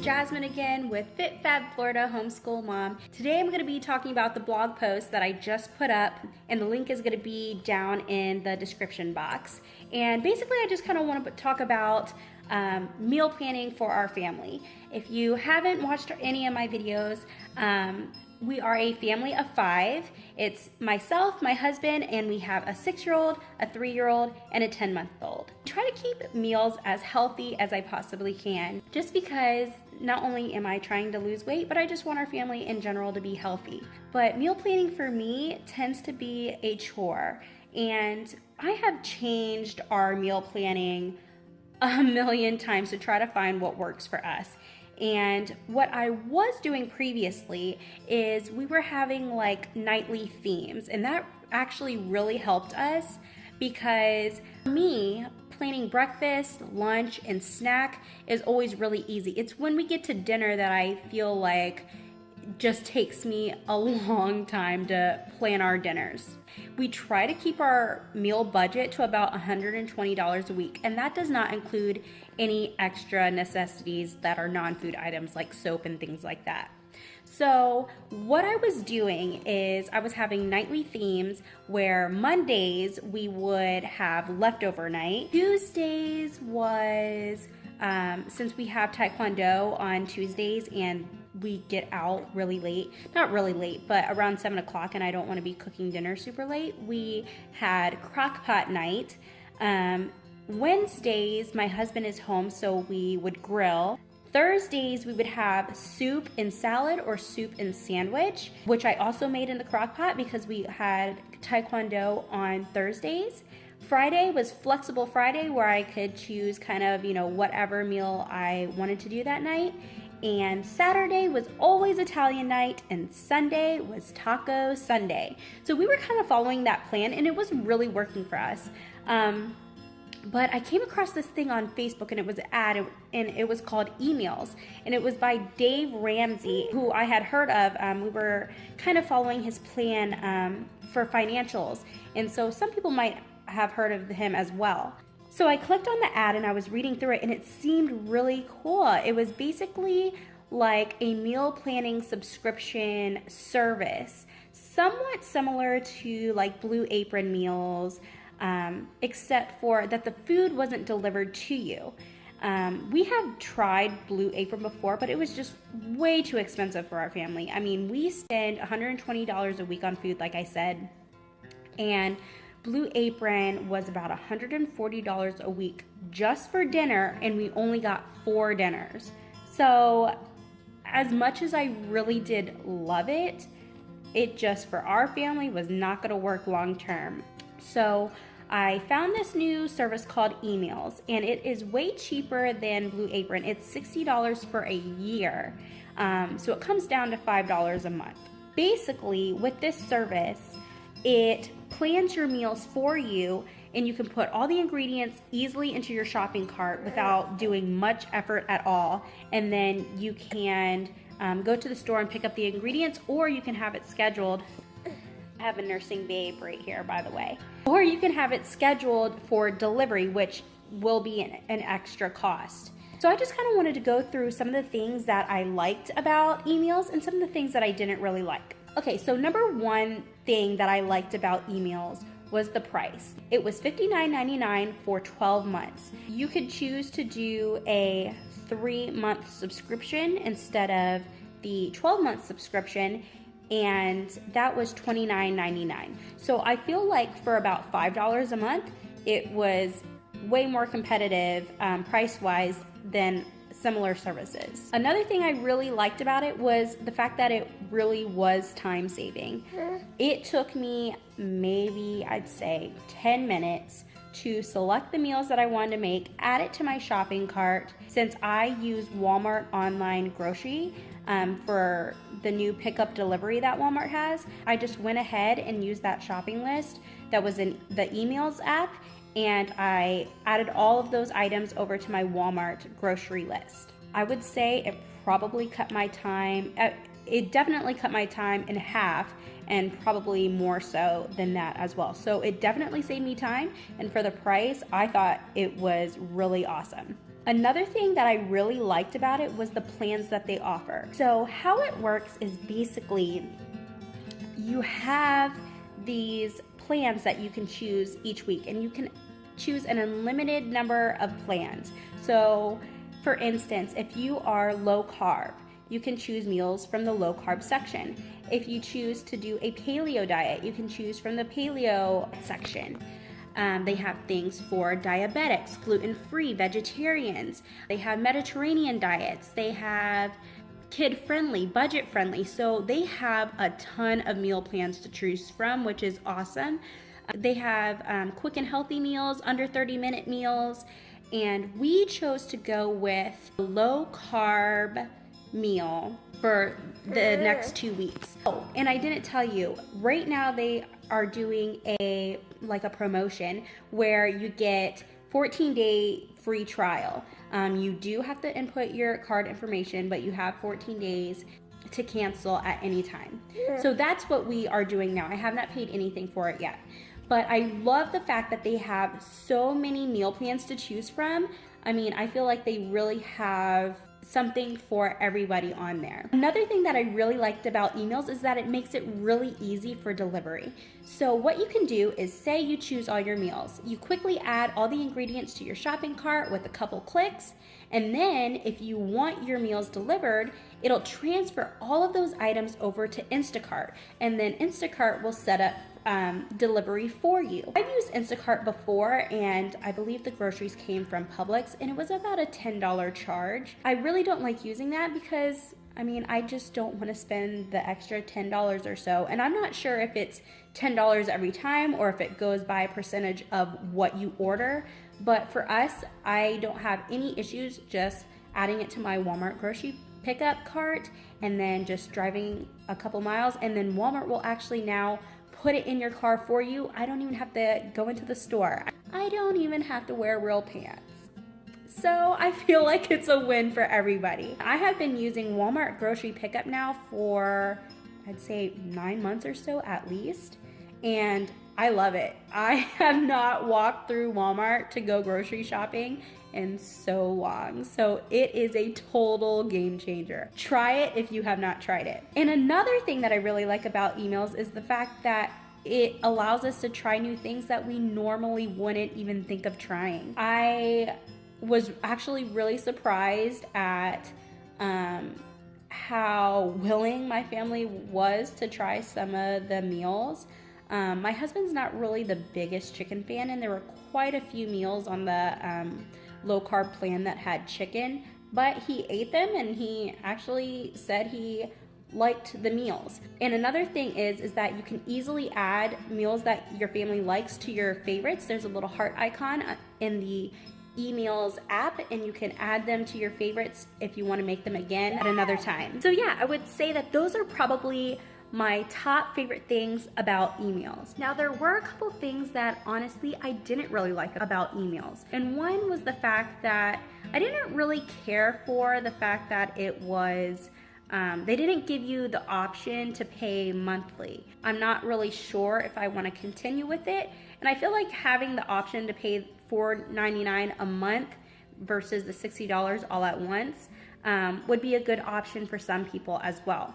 Jasmine again with Fit Fab Florida Homeschool Mom. Today I'm going to be talking about the blog post that I just put up, and the link is going to be down in the description box. And basically I just kind of want to talk about meal planning for our family. If you haven't watched any of my videos, we are a family of 5. It's myself, my husband, and we have a 6-year-old, a 3-year-old, and a 10-month-old. I try to keep meals as healthy as I possibly can, just because not only am I trying to lose weight, but I just want our family in general to be healthy. But meal planning for me tends to be a chore, and I have changed our meal planning a million times to try to find what works for us. And what I was doing previously is we were having like nightly themes, and that actually really helped us, because me planning breakfast, lunch, and snack is always really easy. It's when we get to dinner that I feel like just takes me a long time to plan our dinners. We try to keep our meal budget to about $120 a week, and that does not include any extra necessities that are non-food items like soap and things like that. So what I was doing is I was having nightly themes where Mondays we would have leftover night. Tuesdays was, since we have Taekwondo on Tuesdays and we get out really late, not really late, but around 7 o'clock, and I don't want to be cooking dinner super late, we had crock pot night. Wednesdays, my husband is home, so we would grill. Thursdays, we would have soup and salad or soup and sandwich, which I also made in the crock pot because we had Taekwondo on Thursdays. Friday was Flexible Friday, where I could choose kind of, whatever meal I wanted to do that night. And Saturday was always Italian night, and Sunday was Taco Sunday. So we were kind of following that plan, and it was really working for us. But I came across this thing on Facebook, and it was an ad, and it was called Emeals, and it was by Dave Ramsey, who I had heard of. We were kind of following his plan for financials, and so some people might have heard of him as well. So I clicked on the ad and I was reading through it, and it seemed really cool. It was basically like a meal planning subscription service, somewhat similar to like Blue Apron meals, except for that the food wasn't delivered to you. We have tried Blue Apron before, but it was just way too expensive for our family. I mean, we spend $120 a week on food, like I said, and Blue Apron was about $140 a week just for dinner, and we only got 4 dinners. So as much as I really did love it, it just for our family was not going to work long term. So I found this new service called Emeals, and it is way cheaper than Blue Apron. It's $60 for a year. So it comes down to $5 a month. Basically, with this service, it plans your meals for you, and you can put all the ingredients easily into your shopping cart without doing much effort at all. And then you can go to the store and pick up the ingredients, or you can have it scheduled. I have a nursing babe right here, by the way. Or you can have it scheduled for delivery, which will be an extra cost. So I just kind of wanted to go through some of the things that I liked about Emeals and some of the things that I didn't really like. Okay, so number one thing that I liked about Emeals was the price. It was $59.99 for 12 months. You could choose to do a 3-month subscription instead of the 12-month subscription, and that was $29.99. So I feel like for about $5 a month, it was way more competitive price-wise than similar services. Another thing I really liked about it was the fact that it really was time saving. It took me maybe, I'd say, 10 minutes to select the meals that I wanted to make, add it to my shopping cart. Since I use Walmart online grocery for the new pickup delivery that Walmart has, I just went ahead and used that shopping list that was in the Emeals app, and I added all of those items over to my Walmart grocery list. I would say it probably cut my time, it definitely cut my time in half, and probably more so than that as well. So it definitely saved me time, and for the price, I thought it was really awesome. Another thing that I really liked about it was the plans that they offer. So how it works is basically you have these plans that you can choose each week, and you can choose an unlimited number of plans. So for instance, if you are low carb, you can choose meals from the low carb section. If you choose to do a paleo diet, you can choose from the paleo section. They have things for diabetics, gluten-free, vegetarians. They have Mediterranean diets. They have kid-friendly, budget-friendly. So they have a ton of meal plans to choose from, which is awesome. They have quick and healthy meals, under 30-minute meals. And we chose to go with a low-carb meal for the next 2 weeks. Oh, and I didn't tell you, right now they are doing a promotion where you get 14-day free trial. You do have to input your card information, but you have 14 days to cancel at any time. So that's what we are doing now. I have not paid anything for it yet. But I love the fact that they have so many meal plans to choose from. I mean, I feel like they really have something for everybody on there. Another thing that I really liked about Emeals is that it makes it really easy for delivery. So what you can do is, say you choose all your meals. You quickly add all the ingredients to your shopping cart with a couple clicks, and then if you want your meals delivered, it'll transfer all of those items over to Instacart, and then Instacart will set up delivery for you. I've used Instacart before, and I believe the groceries came from Publix, and it was about a $10 charge. I really don't like using that because I just don't want to spend the extra $10 or so, and I'm not sure if it's $10 every time or if it goes by a percentage of what you order. But for us, I don't have any issues just adding it to my Walmart grocery pickup cart and then just driving a couple miles, and then Walmart will actually now put it in your car for you. I don't even have to go into the store. I don't even have to wear real pants. So I feel like it's a win for everybody. I have been using Walmart grocery pickup now for, I'd say 9 months or so at least, and I love it. I have not walked through Walmart to go grocery shopping in so long. So it is a total game changer. Try it if you have not tried it. And another thing that I really like about Emeals is the fact that it allows us to try new things that we normally wouldn't even think of trying. I was actually really surprised at how willing my family was to try some of the meals. My husband's not really the biggest chicken fan, and there were quite a few meals on the low carb plan that had chicken, but he ate them and he actually said he liked the meals. And another thing is that you can easily add meals that your family likes to your favorites. There's a little heart icon in the Emeals app, and you can add them to your favorites if you want to make them again at another time. So yeah, I would say that those are probably my top favorite things about Emeals. Now, there were a couple things that honestly I didn't really like about Emeals, and one was the fact that I didn't really care for the fact that it was they didn't give you the option to pay monthly. I'm not really sure if I want to continue with it, and I feel like having the option to pay $4.99 a month versus the $60 all at once would be a good option for some people as well.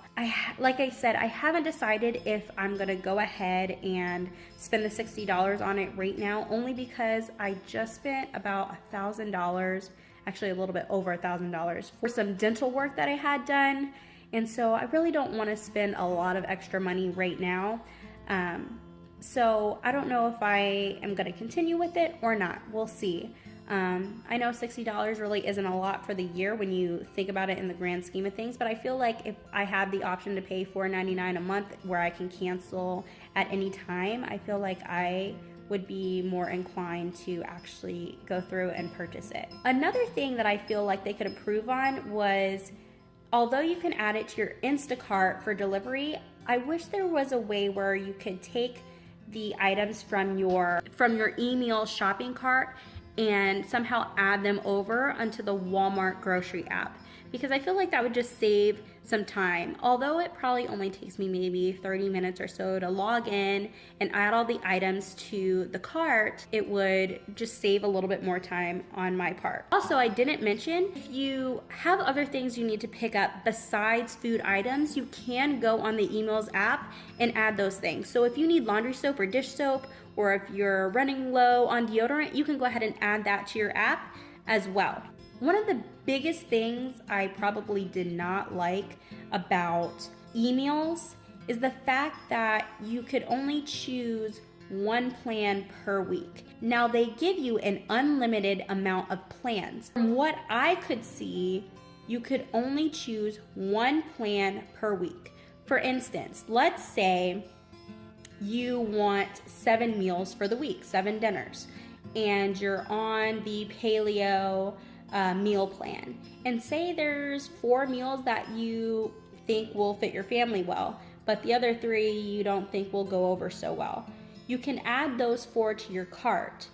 Like I said, I haven't decided if I'm gonna go ahead and spend the $60 on it right now, only because I just spent about $1,000, actually a little bit over $1,000 for some dental work that I had done. And so I really don't want to spend a lot of extra money right now. So I don't know if I am going to continue with it or not. We'll see. I know $60 really isn't a lot for the year when you think about it in the grand scheme of things, but I feel like if I have the option to pay $4.99 a month where I can cancel at any time, I feel like I would be more inclined to actually go through and purchase it. Another thing that I feel like they could improve on was, although you can add it to your Instacart for delivery, I wish there was a way where you could take the items from your Emeals shopping cart and somehow add them over onto the Walmart grocery app, because I feel like that would just save some time. Although it probably only takes me maybe 30 minutes or so to log in and add all the items to the cart, it would just save a little bit more time on my part. Also, I didn't mention, if you have other things you need to pick up besides food items, you can go on the Emeals app and add those things. So if you need laundry soap or dish soap, or if you're running low on deodorant, you can go ahead and add that to your app as well. One of the biggest things I probably did not like about Emeals is the fact that you could only choose one plan per week. Now, they give you an unlimited amount of plans. From what I could see, you could only choose one plan per week. For instance, let's say you want 7 meals for the week, 7 dinners, and you're on the paleo meal plan, and say there's 4 meals that you think will fit your family well, but the other 3 you don't think will go over so well. You can add those 4 to your cart,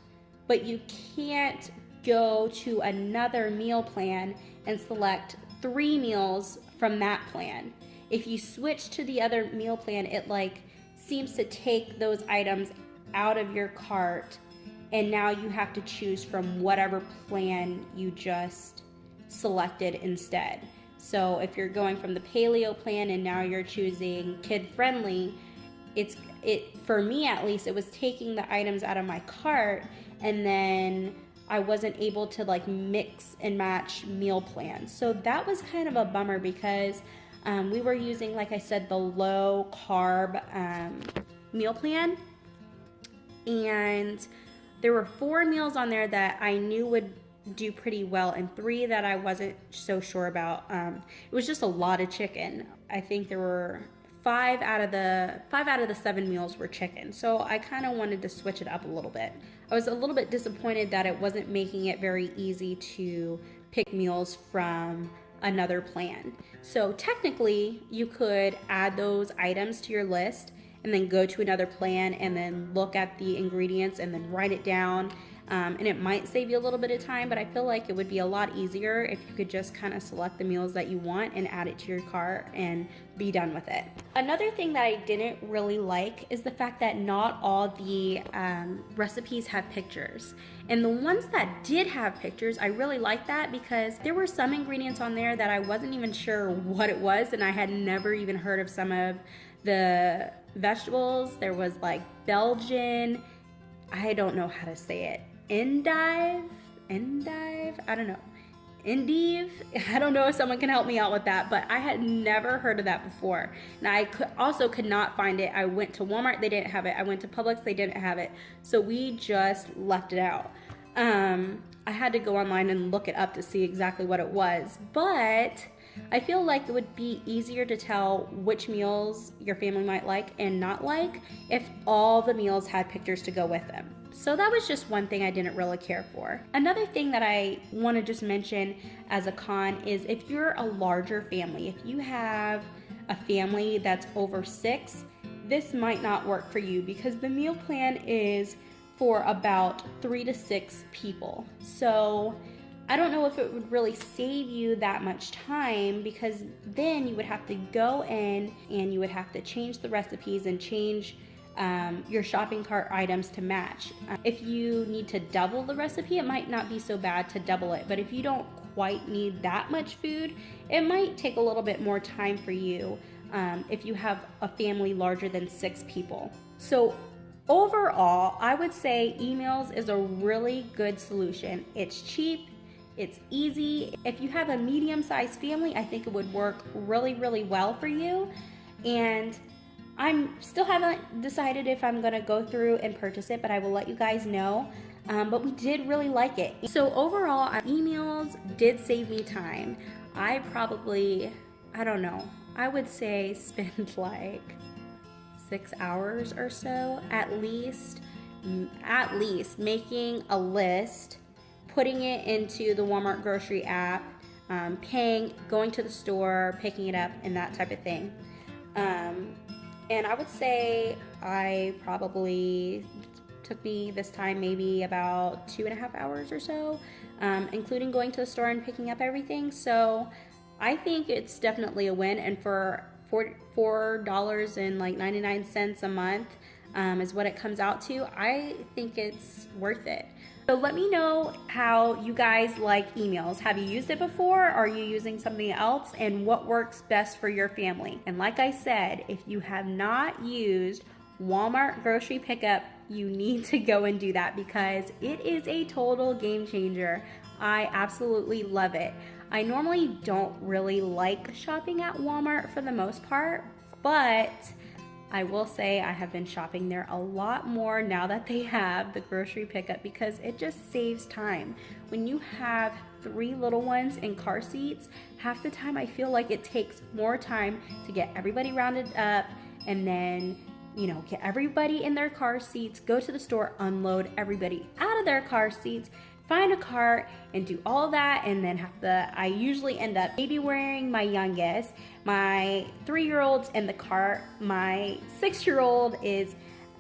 but you can't go to another meal plan and select 3 meals from that plan. If you switch to the other meal plan, it seems to take those items out of your cart, and now you have to choose from whatever plan you just selected instead. So if you're going from the paleo plan and now you're choosing kid friendly, for me at least, it was taking the items out of my cart, and then I wasn't able to mix and match meal plans. So that was kind of a bummer, because we were using, like I said, the low carb meal plan, and there were 4 meals on there that I knew would do pretty well, and 3 that I wasn't so sure about. It was just a lot of chicken. I think there were 5 out of the 7 meals were chicken, so I kind of wanted to switch it up a little bit. I was a little bit disappointed that it wasn't making it very easy to pick meals from another plan. So technically, you could add those items to your list and then go to another plan and then look at the ingredients and then write it down. And it might save you a little bit of time, but I feel like it would be a lot easier if you could just kind of select the meals that you want and add it to your cart and be done with it. Another thing that I didn't really like is the fact that not all the recipes have pictures. And the ones that did have pictures, I really liked that, because there were some ingredients on there that I wasn't even sure what it was, and I had never even heard of some of the vegetables. There was Belgian, I don't know how to say it, endive, I don't know, endive. I don't know if someone can help me out with that, but I had never heard of that before. And I could not find it. I went to Walmart, they didn't have it. I went to Publix, they didn't have it. So we just left it out. I had to go online and look it up to see exactly what it was, but I feel like it would be easier to tell which meals your family might like and not like if all the meals had pictures to go with them. So that was just one thing I didn't really care for. Another thing that I want to just mention as a con is if you're a larger family, if you have a family that's over 6, this might not work for you, because the meal plan is for about 3 to 6 people. So I don't know if it would really save you that much time, because then you would have to go in and you would have to change the recipes and change your shopping cart items to match. If you need to double the recipe, it might not be so bad to double it, but if you don't quite need that much food, it might take a little bit more time for you if you have a family larger than 6 people. So overall, I would say Emeals is a really good solution. It's cheap, it's easy. If you have a medium-sized family, I think it would work really, really well for you. And I'm still haven't decided if I'm gonna go through and purchase it, but I will let you guys know. But we did really like it. So overall, Emeals did save me time. I probably, I don't know, I would say spend 6 hours or so at least making a list, putting it into the Walmart grocery app, paying, going to the store, picking it up, and that type of thing. And I would say I probably took me this time maybe about 2.5 hours or so, including going to the store and picking up everything. So I think it's definitely a win, and for $4.99 a month is what it comes out to. I think it's worth it. So let me know how you guys like Emeals. Have you used it before? Are you using something else? And what works best for your family? And like I said, if you have not used Walmart grocery pickup, you need to go and do that because it is a total game changer. I absolutely love it. I normally don't really like shopping at Walmart for the most part, but I will say I have been shopping there a lot more now that they have the grocery pickup because it just saves time. When you have 3 little ones in car seats, half the time I feel like it takes more time to get everybody rounded up and then, you know, get everybody in their car seats, go to the store, unload everybody out of their car seats, find a cart and do all that, and then I usually end up baby wearing my youngest, my 3-year-old's in the cart, my 6-year-old is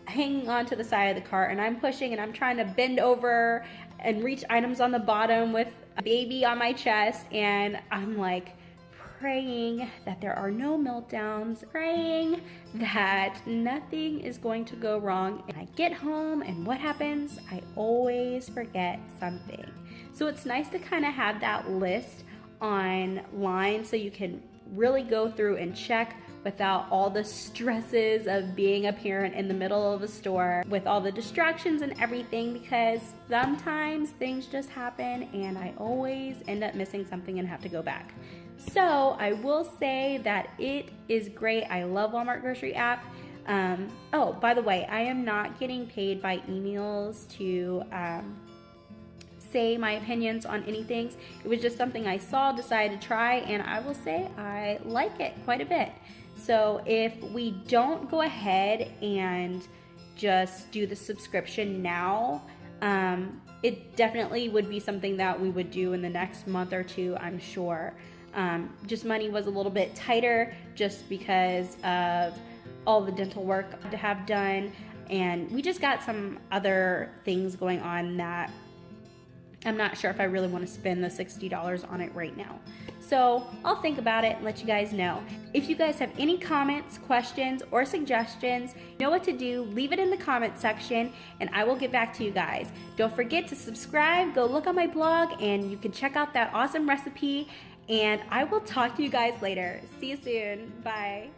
hanging onto the side of the cart, and I'm pushing and I'm trying to bend over and reach items on the bottom with a baby on my chest, and I'm like praying that there are no meltdowns, praying that nothing is going to go wrong. And I get home and what happens? I always forget something. So it's nice to kind of have that list online so you can really go through and check without all the stresses of being a parent in the middle of a store with all the distractions and everything, because sometimes things just happen and I always end up missing something and have to go back. So I will say that it is great. I love Walmart grocery app. Oh, by the way, I am not getting paid by Emeals to say my opinions on anything. It was just something I saw, decided to try, and I will say I like it quite a bit. So if we don't go ahead and just do the subscription now, it definitely would be something that we would do in the next month or two, I'm sure. Just money was a little bit tighter just because of all the dental work to have done, and we just got some other things going on that I'm not sure if I really want to spend the $60 on it right now. So I'll think about it and let you guys know. If you guys have any comments, questions, or suggestions, you know what to do. Leave it in the comment section and I will get back to you guys. Don't forget to subscribe, go look on my blog, and you can check out that awesome recipe. And I will talk to you guys later. See you soon. Bye.